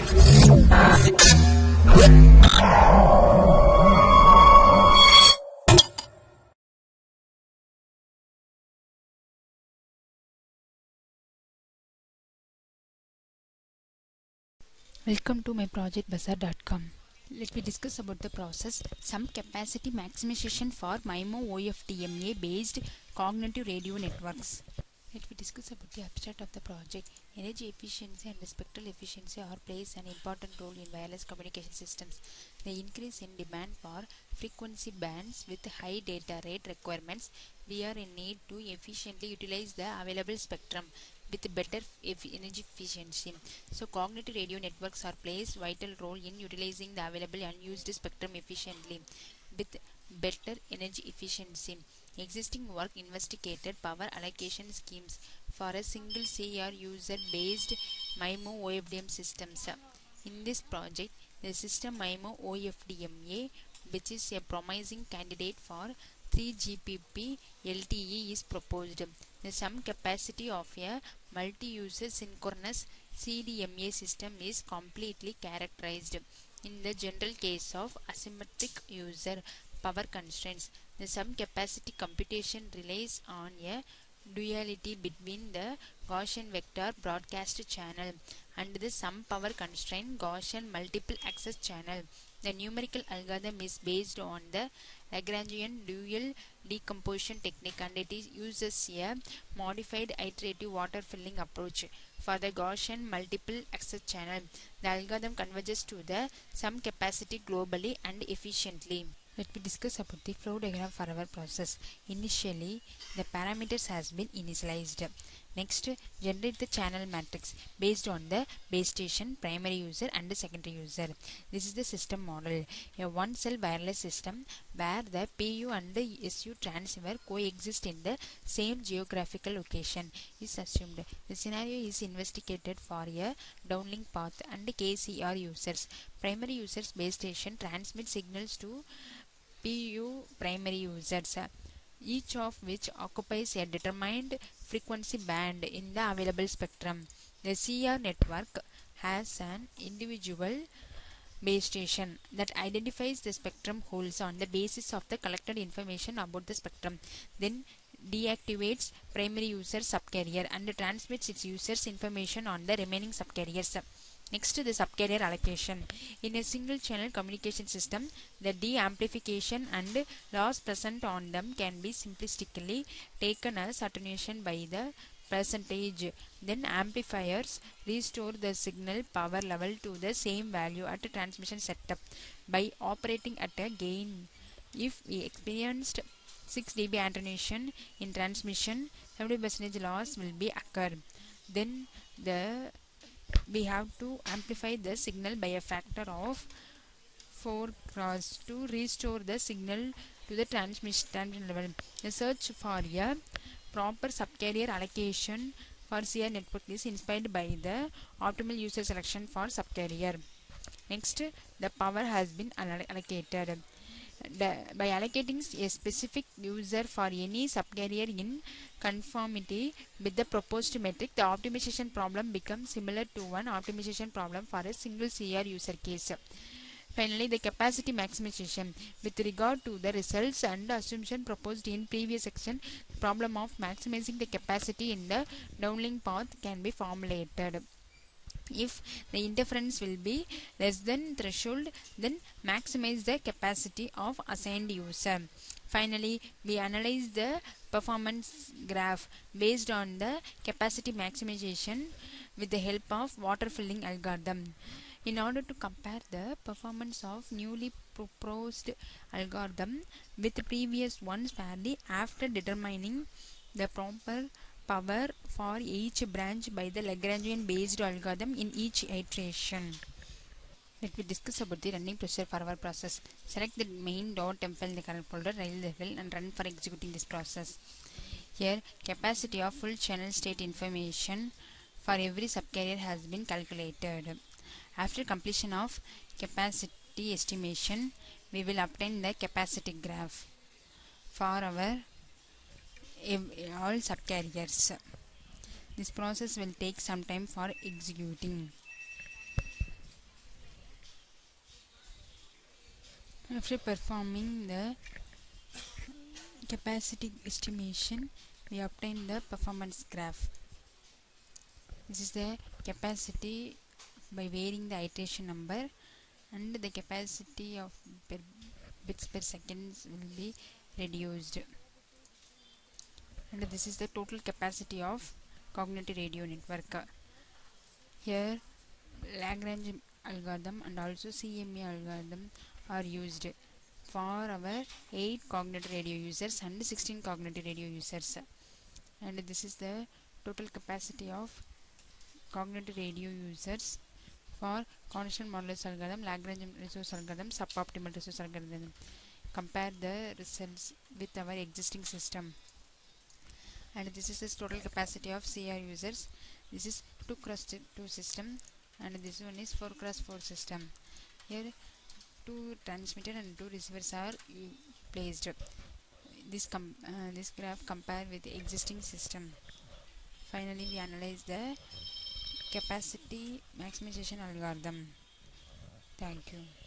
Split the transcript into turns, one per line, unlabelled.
Welcome to my projectbazaar.com. Let me discuss about the process. Some capacity maximization for MIMO OFDMA based cognitive radio networks. Let me discuss about the abstract of the project. Energy efficiency and spectral efficiency are plays an important role in wireless communication systems. The increase in demand for frequency bands with high data rate requirements, we are in need to efficiently utilize the available spectrum with better energy efficiency. So cognitive radio networks are plays vital role in utilizing the available unused spectrum efficiently with better energy efficiency. Existing work investigated power allocation schemes for a single CR user based MIMO OFDM systems. In this project, the system MIMO OFDMA, which is a promising candidate for 3GPP LTE, is proposed. The sum capacity of a multi-user synchronous CDMA system is completely characterized. In the general case of asymmetric user power constraints, the sum capacity computation relies on a duality between the Gaussian vector broadcast channel and the sum power constraint Gaussian multiple access channel. The numerical algorithm is based on the Lagrangian dual decomposition technique, and it uses a modified iterative water filling approach. For the Gaussian multiple access channel, the algorithm converges to the sum capacity globally and efficiently. Let me discuss about the flow diagram for our process. Initially, the parameters has been initialized. Next, generate the channel matrix based on the base station, primary user and the secondary user. This is the system model. A one-cell wireless system where the PU and the SU transceiver coexist in the same geographical location is assumed. The scenario is investigated for a downlink path and KCR users. Primary users base station transmit signals to PU primary users, each of which occupies a determined frequency band in the available spectrum. The CR network has an individual base station that identifies the spectrum holes on the basis of the collected information about the spectrum, then deactivates primary user subcarrier and transmits its users information on the remaining subcarriers. Next, the subcarrier allocation. In a single channel communication system, the de-amplification and loss present on them can be simplistically taken as attenuation by the percentage. Then amplifiers restore the signal power level to the same value at a transmission setup by operating at a gain. If we experienced 6 dB attenuation in transmission, 70% loss will be occur. Then we have to amplify the signal by a factor of 4 cross to restore the signal to the transmission level. The search for a proper subcarrier allocation for CR network is inspired by the optimal user selection for subcarrier. Next, the power has been allocated. By allocating a specific user for any subcarrier in conformity with the proposed metric, the optimization problem becomes similar to one optimization problem for a single CR user case. Finally, the capacity maximization. With regard to the results and assumption proposed in previous section, the problem of maximizing the capacity in the downlink path can be formulated. If the interference will be less than threshold, then maximize the capacity of assigned user. Finally, we analyze the performance graph based on the capacity maximization with the help of water filling algorithm. In order to compare the performance of newly proposed algorithm with the previous ones fairly after determining the proper power for each branch by the Lagrangian based algorithm in each iteration. Let me discuss about the running procedure for our process. Select the main.m file in the current folder, write the file and run for executing this process. Here, capacity of full channel state information for every subcarrier has been calculated. After completion of capacity estimation, we will obtain the capacity graph for our all subcarriers. This process will take some time for executing. After performing the capacity estimation, we obtain the performance graph. This is the capacity by varying the iteration number, and the capacity of per bits per seconds will be reduced. And this is the total capacity of cognitive radio network. Here Lagrange algorithm and also CMA algorithm are used for our 8 cognitive radio users and 16 cognitive radio users. And this is the total capacity of cognitive radio users for constant modulus algorithm, Lagrange resource algorithm, suboptimal resource algorithm. Compare the results with our existing system. And this is the total capacity of CR users. This is 2x2 system, and this one is 4x4 system. Here 2 transmitter and 2 receivers are placed. This graph compare with the existing system. Finally, we analyze the capacity maximization algorithm. Thank you.